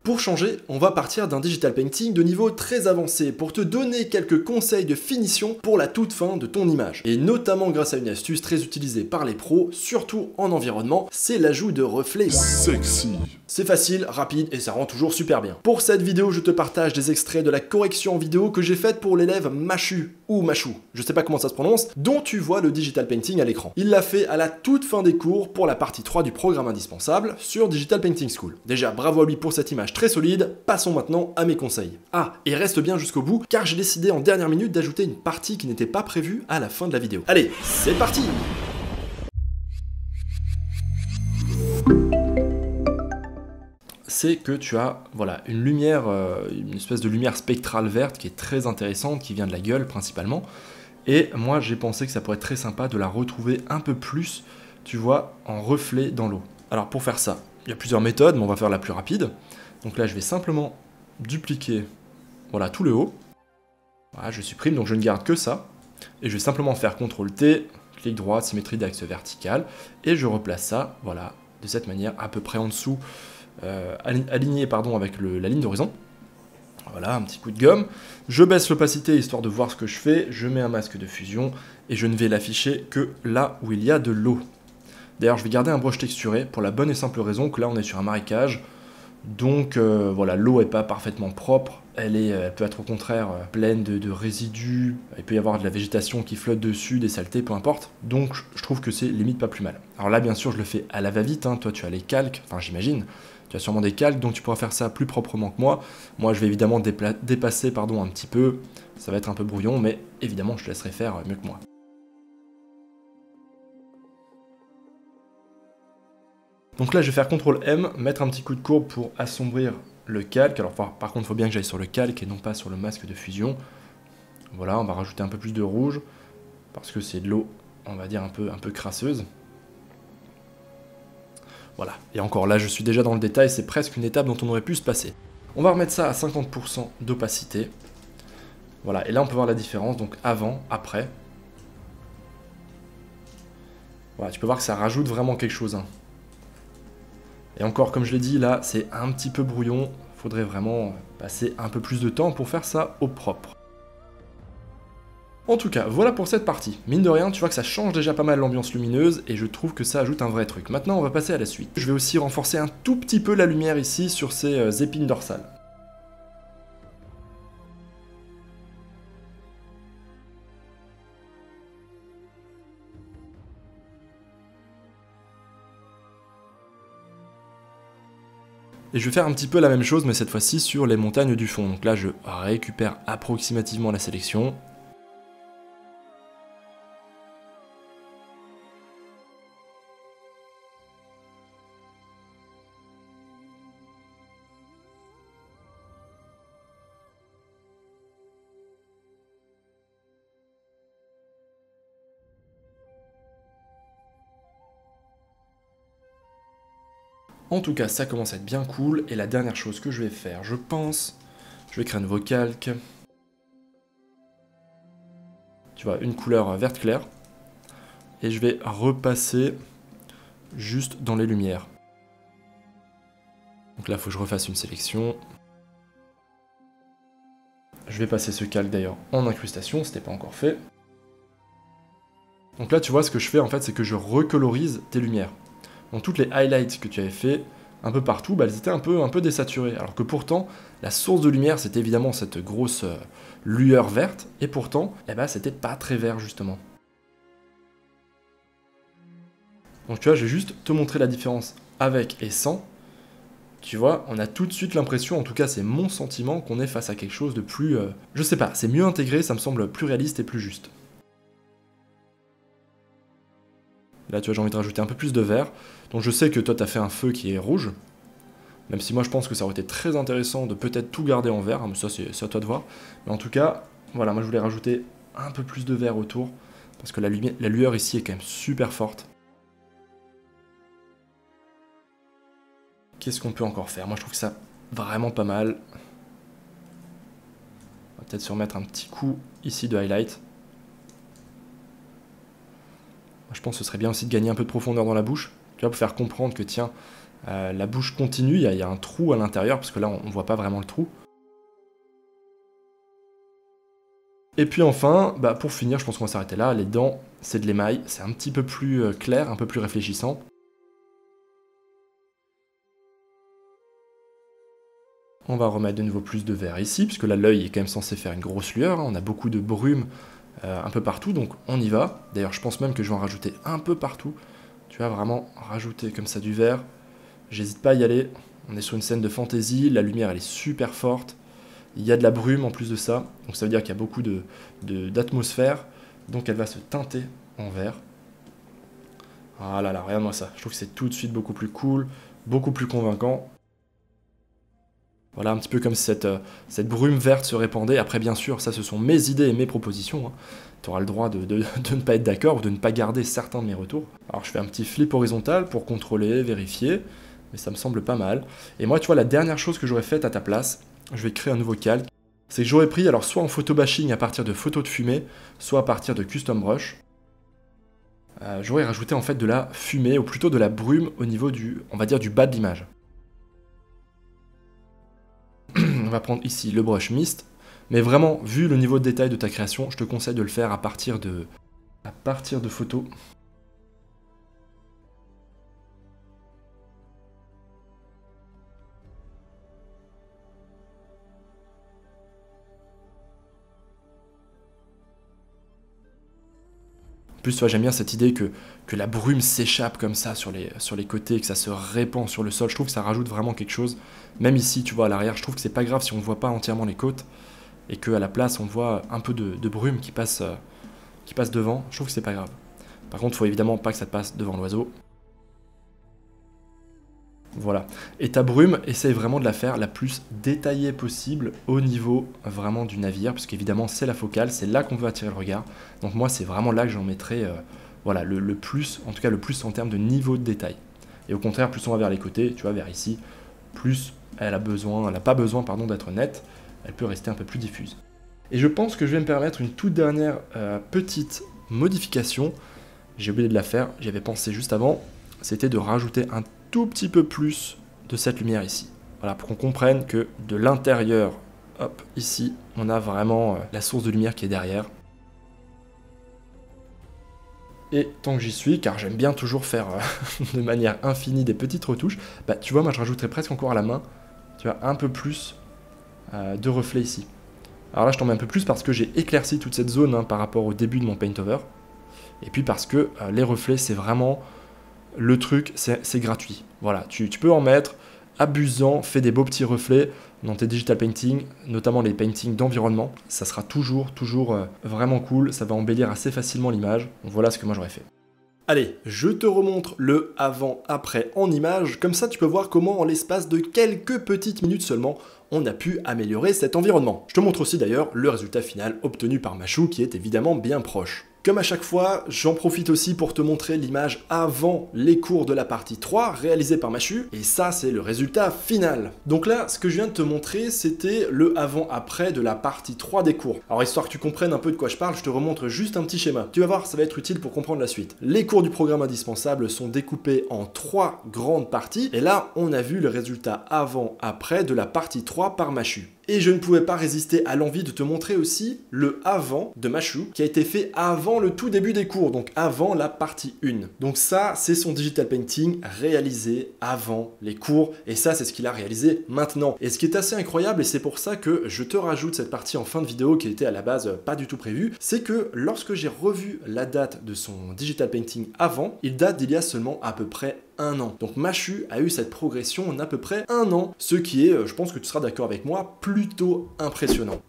Pour changer, on va partir d'un digital painting de niveau très avancé pour te donner quelques conseils de finition pour la toute fin de ton image. Et notamment grâce à une astuce très utilisée par les pros, surtout en environnement, c'est l'ajout de reflets sexy. C'est facile, rapide et ça rend toujours super bien. Pour cette vidéo, je te partage des extraits de la correction vidéo que j'ai faite pour l'élève Machu, ou Machou, je sais pas comment ça se prononce, dont tu vois le digital painting à l'écran. Il l'a fait à la toute fin des cours pour la partie 3 du programme indispensable sur Digital Painting School. Déjà, bravo à lui pour cette image très solide, passons maintenant à mes conseils. Ah, et reste bien jusqu'au bout, car j'ai décidé en dernière minute d'ajouter une partie qui n'était pas prévue à la fin de la vidéo. Allez, c'est parti! C'est que tu as voilà, une lumière, une espèce de lumière spectrale verte qui est très intéressante, qui vient de la gueule principalement. Et moi j'ai pensé que ça pourrait être très sympa de la retrouver un peu plus, tu vois, en reflet dans l'eau. Alors pour faire ça, il y a plusieurs méthodes, mais on va faire la plus rapide. Donc là je vais simplement dupliquer voilà, tout le haut. Voilà, je supprime, donc je ne garde que ça. Et je vais simplement faire CTRL-T, clic droit, symétrie d'axe vertical. Et je replace ça, voilà, de cette manière, à peu près en dessous, aligné pardon, avec la ligne d'horizon. Voilà, un petit coup de gomme. Je baisse l'opacité histoire de voir ce que je fais. Je mets un masque de fusion et je ne vais l'afficher que là où il y a de l'eau. D'ailleurs, je vais garder un brush texturé pour la bonne et simple raison que là, on est sur un marécage. Donc, voilà, l'eau n'est pas parfaitement propre. Elle peut être au contraire pleine de résidus. Il peut y avoir de la végétation qui flotte dessus, des saletés, peu importe. Donc, je trouve que c'est limite pas plus mal. Alors là, bien sûr, je le fais à la va-vite. Hein. Toi, tu as les calques, enfin, j'imagine. Tu as sûrement des calques, donc tu pourras faire ça plus proprement que moi. Moi, je vais évidemment dépasser un petit peu. Ça va être un peu brouillon, mais évidemment, je te laisserai faire mieux que moi. Donc là, je vais faire CTRL-M, mettre un petit coup de courbe pour assombrir le calque. Alors par contre, il faut bien que j'aille sur le calque et non pas sur le masque de fusion. Voilà, on va rajouter un peu plus de rouge, parce que c'est de l'eau, on va dire, un peu crasseuse. Voilà, et encore là, je suis déjà dans le détail, c'est presque une étape dont on aurait pu se passer. On va remettre ça à 50% d'opacité. Voilà, et là, on peut voir la différence, donc avant, après. Voilà, tu peux voir que ça rajoute vraiment quelque chose, hein. Et encore, comme je l'ai dit, là, c'est un petit peu brouillon. Il faudrait vraiment passer un peu plus de temps pour faire ça au propre. En tout cas, voilà pour cette partie. Mine de rien, tu vois que ça change déjà pas mal l'ambiance lumineuse et je trouve que ça ajoute un vrai truc. Maintenant, on va passer à la suite. Je vais aussi renforcer un tout petit peu la lumière ici sur ces épines dorsales. Et je vais faire un petit peu la même chose, mais cette fois-ci sur les montagnes du fond. Donc là, je récupère approximativement la sélection. En tout cas, ça commence à être bien cool, et la dernière chose que je vais faire, je pense, je vais créer un nouveau calque. Tu vois, une couleur verte clair, et je vais repasser juste dans les lumières. Donc là, il faut que je refasse une sélection. Je vais passer ce calque d'ailleurs en incrustation, ce n'était pas encore fait. Donc là, tu vois, ce que je fais en fait, c'est que je recolorise tes lumières. Donc toutes les highlights que tu avais fait un peu partout, bah, elles étaient un peu désaturées. Alors que pourtant, la source de lumière, c'était évidemment cette grosse lueur verte, et pourtant, eh ben, c'était pas très vert justement. Donc tu vois, je vais juste te montrer la différence avec et sans. Tu vois, on a tout de suite l'impression, en tout cas c'est mon sentiment, qu'on est face à quelque chose de plus... je sais pas, c'est mieux intégré, ça me semble plus réaliste et plus juste. Là, tu vois, j'ai envie de rajouter un peu plus de vert. Donc je sais que toi, tu as fait un feu qui est rouge. Même si moi, je pense que ça aurait été très intéressant de peut-être tout garder en vert. Hein, mais ça, c'est à toi de voir. Mais en tout cas, voilà, moi, je voulais rajouter un peu plus de vert autour. Parce que la lueur ici est quand même super forte. Qu'est-ce qu'on peut encore faire? Moi, je trouve que ça vraiment pas mal. On va peut-être se remettre un petit coup ici de highlight. Je pense que ce serait bien aussi de gagner un peu de profondeur dans la bouche, tu vois, pour faire comprendre que tiens, La bouche continue, il y a un trou à l'intérieur, parce que là on voit pas vraiment le trou. Et puis enfin, pour finir, je pense qu'on va s'arrêter là, les dents, c'est de l'émail, c'est un petit peu plus clair, un peu plus réfléchissant. On va remettre de nouveau plus de vert ici, puisque là l'œil est quand même censé faire une grosse lueur, hein. On a beaucoup de brume un peu partout, donc on y va. D'ailleurs je pense même que je vais en rajouter un peu partout. Tu vas vraiment rajouter comme ça du vert. J'hésite pas à y aller, on est sur une scène de fantasy, la lumière elle est super forte. Il y a de la brume en plus de ça, donc ça veut dire qu'il y a beaucoup d'atmosphère, donc elle va se teinter en vert. Ah là là, regarde-moi ça, je trouve que c'est tout de suite beaucoup plus cool, beaucoup plus convaincant. Voilà, un petit peu comme si cette brume verte se répandait. Après, bien sûr, ça, ce sont mes idées et mes propositions, hein. Tu auras le droit de ne pas être d'accord ou de ne pas garder certains de mes retours. Alors, je fais un petit flip horizontal pour contrôler, vérifier, mais ça me semble pas mal. Et moi, tu vois, la dernière chose que j'aurais faite à ta place, je vais créer un nouveau calque, c'est que j'aurais pris, alors, soit en photo bashing à partir de photos de fumée, soit à partir de custom brush. J'aurais rajouté en fait de la fumée, ou plutôt de la brume au niveau du, on va dire, du bas de l'image. On va prendre ici le brush mist, mais vraiment, vu le niveau de détail de ta création, je te conseille de le faire à partir de photos. En plus, j'aime bien cette idée que la brume s'échappe comme ça sur les côtés, que ça se répand sur le sol. Je trouve que ça rajoute vraiment quelque chose. Même ici, tu vois, à l'arrière, je trouve que c'est pas grave si on ne voit pas entièrement les côtes et qu'à la place, on voit un peu de brume qui passe devant. Je trouve que c'est pas grave. Par contre, il faut évidemment pas que ça te passe devant l'oiseau. Voilà. Et ta brume, essaye vraiment de la faire la plus détaillée possible au niveau vraiment du navire, parce qu'évidemment c'est la focale, c'est là qu'on veut attirer le regard. Donc moi c'est vraiment là que j'en mettrai voilà, le plus, en tout cas le plus en termes de niveau de détail. Et au contraire, plus on va vers les côtés, tu vois, vers ici, plus elle n'a pas besoin d'être nette, elle peut rester un peu plus diffuse. Et je pense que je vais me permettre une toute dernière petite modification. J'ai oublié de la faire, j'y avais pensé juste avant, c'était de rajouter un tout petit peu plus de cette lumière ici. Voilà, pour qu'on comprenne que de l'intérieur, hop, ici, on a vraiment la source de lumière qui est derrière. Et tant que j'y suis, car j'aime bien toujours faire de manière infinie des petites retouches, tu vois, moi je rajouterais presque encore à la main, tu vois, un peu plus de reflets ici. Alors là, je t'en mets un peu plus parce que j'ai éclairci toute cette zone par rapport au début de mon paint over. Et puis parce que les reflets, c'est vraiment le truc, c'est gratuit. Voilà, tu peux en mettre, abusant, fais des beaux petits reflets dans tes digital painting, notamment les paintings d'environnement. Ça sera toujours vraiment cool, ça va embellir assez facilement l'image. Donc voilà ce que moi j'aurais fait. Allez, je te remontre le avant-après en image, comme ça tu peux voir comment en l'espace de quelques petites minutes seulement, on a pu améliorer cet environnement. Je te montre aussi d'ailleurs le résultat final obtenu par Mashu qui est évidemment bien proche. Comme à chaque fois, j'en profite aussi pour te montrer l'image avant les cours de la partie 3 réalisée par Mashu, et ça c'est le résultat final. Donc là, ce que je viens de te montrer, c'était le avant-après de la partie 3 des cours. Alors histoire que tu comprennes un peu de quoi je parle, je te remontre juste un petit schéma. Tu vas voir, ça va être utile pour comprendre la suite. Les cours du programme indispensable sont découpés en 3 grandes parties, et là, on a vu le résultat avant-après de la partie 3 par Mashu. Et je ne pouvais pas résister à l'envie de te montrer aussi le avant de Mashu qui a été fait avant le tout début des cours, donc avant la partie 1. Donc ça, c'est son digital painting réalisé avant les cours, et ça, c'est ce qu'il a réalisé maintenant. Et ce qui est assez incroyable, et c'est pour ça que je te rajoute cette partie en fin de vidéo qui était à la base pas du tout prévue, c'est que lorsque j'ai revu la date de son digital painting avant, il date d'il y a seulement à peu près 1 an. Donc Mashu a eu cette progression en à peu près 1 an, ce qui est, je pense que tu seras d'accord avec moi, plutôt impressionnant.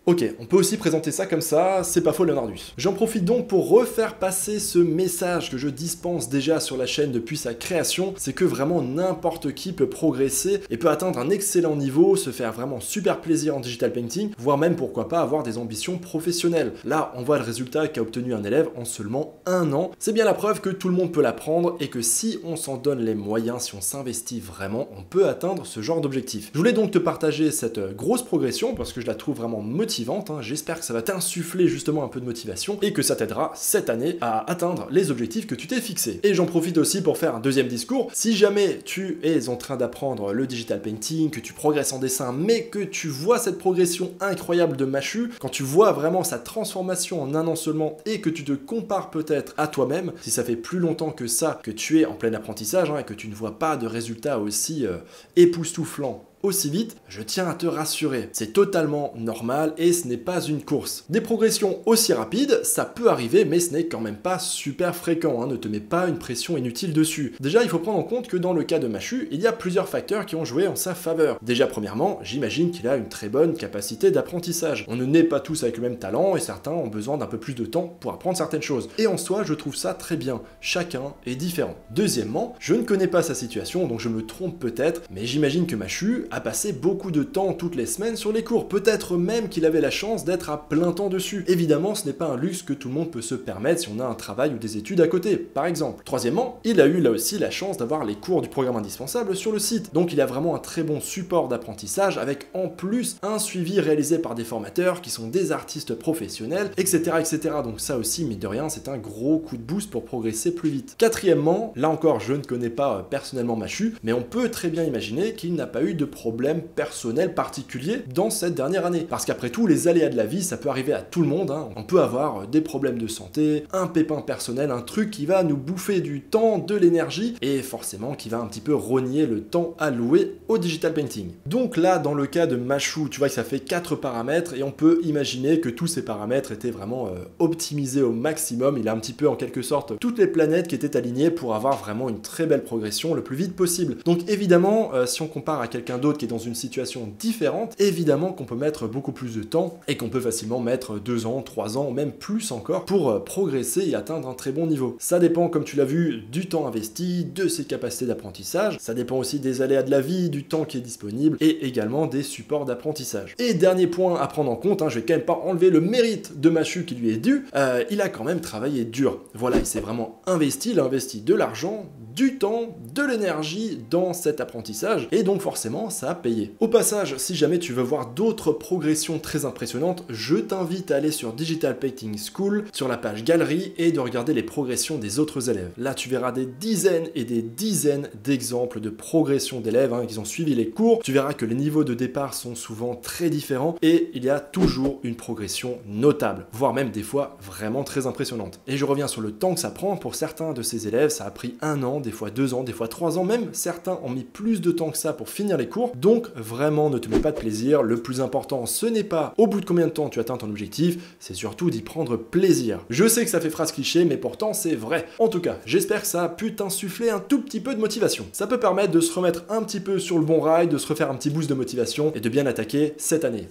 Ok, on peut aussi présenter ça comme ça, c'est pas faux Leonardus. J'en profite donc pour refaire passer ce message que je dispense déjà sur la chaîne depuis sa création, c'est que vraiment n'importe qui peut progresser et peut atteindre un excellent niveau, se faire vraiment super plaisir en digital painting, voire même pourquoi pas avoir des ambitions professionnelles. Là, on voit le résultat qu'a obtenu un élève en seulement 1 an. C'est bien la preuve que tout le monde peut l'apprendre et que si on s'en donne les moyens, si on s'investit vraiment, on peut atteindre ce genre d'objectif. Je voulais donc te partager cette grosse progression parce que je la trouve vraiment motivante motivante, hein. J'espère que ça va t'insuffler justement un peu de motivation et que ça t'aidera cette année à atteindre les objectifs que tu t'es fixés. Et j'en profite aussi pour faire un deuxième discours. Si jamais tu es en train d'apprendre le digital painting, que tu progresses en dessin, mais que tu vois cette progression incroyable de Machu, quand tu vois vraiment sa transformation en un an seulement et que tu te compares peut-être à toi-même, si ça fait plus longtemps que ça, que tu es en plein apprentissage, hein, et que tu ne vois pas de résultats aussi époustouflants aussi vite, je tiens à te rassurer, c'est totalement normal et ce n'est pas une course. Des progressions aussi rapides, ça peut arriver, mais ce n'est quand même pas super fréquent, hein, ne te mets pas une pression inutile dessus. Déjà, il faut prendre en compte que dans le cas de Machu, il y a plusieurs facteurs qui ont joué en sa faveur. Déjà, premièrement, j'imagine qu'il a une très bonne capacité d'apprentissage. On ne naît pas tous avec le même talent et certains ont besoin d'un peu plus de temps pour apprendre certaines choses. Et en soi, je trouve ça très bien, chacun est différent. Deuxièmement, je ne connais pas sa situation, donc je me trompe peut-être, mais j'imagine que Machu a passé beaucoup de temps toutes les semaines sur les cours, peut-être même qu'il avait la chance d'être à plein temps dessus. Évidemment, ce n'est pas un luxe que tout le monde peut se permettre si on a un travail ou des études à côté, par exemple. Troisièmement, il a eu là aussi la chance d'avoir les cours du programme indispensable sur le site, donc il a vraiment un très bon support d'apprentissage avec en plus un suivi réalisé par des formateurs qui sont des artistes professionnels, etc. etc. Donc ça aussi, mine de rien, c'est un gros coup de boost pour progresser plus vite. Quatrièmement, là encore, je ne connais pas personnellement Machu, mais on peut très bien imaginer qu'il n'a pas eu de problème personnel particulier dans cette dernière année. Parce qu'après tout, les aléas de la vie, ça peut arriver à tout le monde, hein. On peut avoir des problèmes de santé, un pépin personnel, un truc qui va nous bouffer du temps, de l'énergie, et forcément qui va un petit peu rogner le temps alloué au digital painting. Donc là, dans le cas de Machu, tu vois que ça fait 4 paramètres, et on peut imaginer que tous ces paramètres étaient vraiment optimisés au maximum. Il a un petit peu en quelque sorte toutes les planètes qui étaient alignées pour avoir vraiment une très belle progression le plus vite possible. Donc évidemment, si on compare à quelqu'un d'autre qui est dans une situation différente, évidemment qu'on peut mettre beaucoup plus de temps et qu'on peut facilement mettre 2 ans, 3 ans, même plus encore pour progresser et atteindre un très bon niveau. Ça dépend, comme tu l'as vu, du temps investi, de ses capacités d'apprentissage, ça dépend aussi des aléas de la vie, du temps qui est disponible et également des supports d'apprentissage. Et dernier point à prendre en compte, hein, je vais quand même pas enlever le mérite de Machu qui lui est dû, il a quand même travaillé dur. Voilà, il s'est vraiment investi, il a investi de l'argent, du temps, de l'énergie dans cet apprentissage et donc forcément ça a payé. Au passage, si jamais tu veux voir d'autres progressions très impressionnantes, je t'invite à aller sur Digital Painting School, sur la page galerie et de regarder les progressions des autres élèves. Là, tu verras des dizaines et des dizaines d'exemples de progression d'élèves qui ont suivi les cours. Tu verras que les niveaux de départ sont souvent très différents et il y a toujours une progression notable, voire même des fois vraiment très impressionnante. Et je reviens sur le temps que ça prend. Pour certains de ces élèves, ça a pris 1 an, des fois 2 ans, des fois 3 ans, même certains ont mis plus de temps que ça pour finir les cours. Donc vraiment, ne te mets pas de plaisir. Le plus important, ce n'est pas au bout de combien de temps tu atteins ton objectif, c'est surtout d'y prendre plaisir. Je sais que ça fait phrase cliché, mais pourtant c'est vrai. En tout cas, j'espère que ça a pu t'insuffler un tout petit peu de motivation. Ça peut permettre de se remettre un petit peu sur le bon rail, de se refaire un petit boost de motivation et de bien attaquer cette année.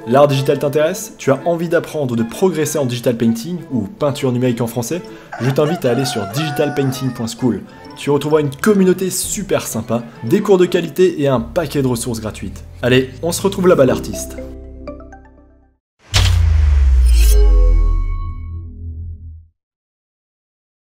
L'art digital t'intéresse? Tu as envie d'apprendre ou de progresser en digital painting ou peinture numérique en français? Je t'invite à aller sur digitalpainting.school. Tu retrouveras une communauté super sympa, des cours de qualité et un paquet de ressources gratuites. Allez, on se retrouve là-bas l'artiste.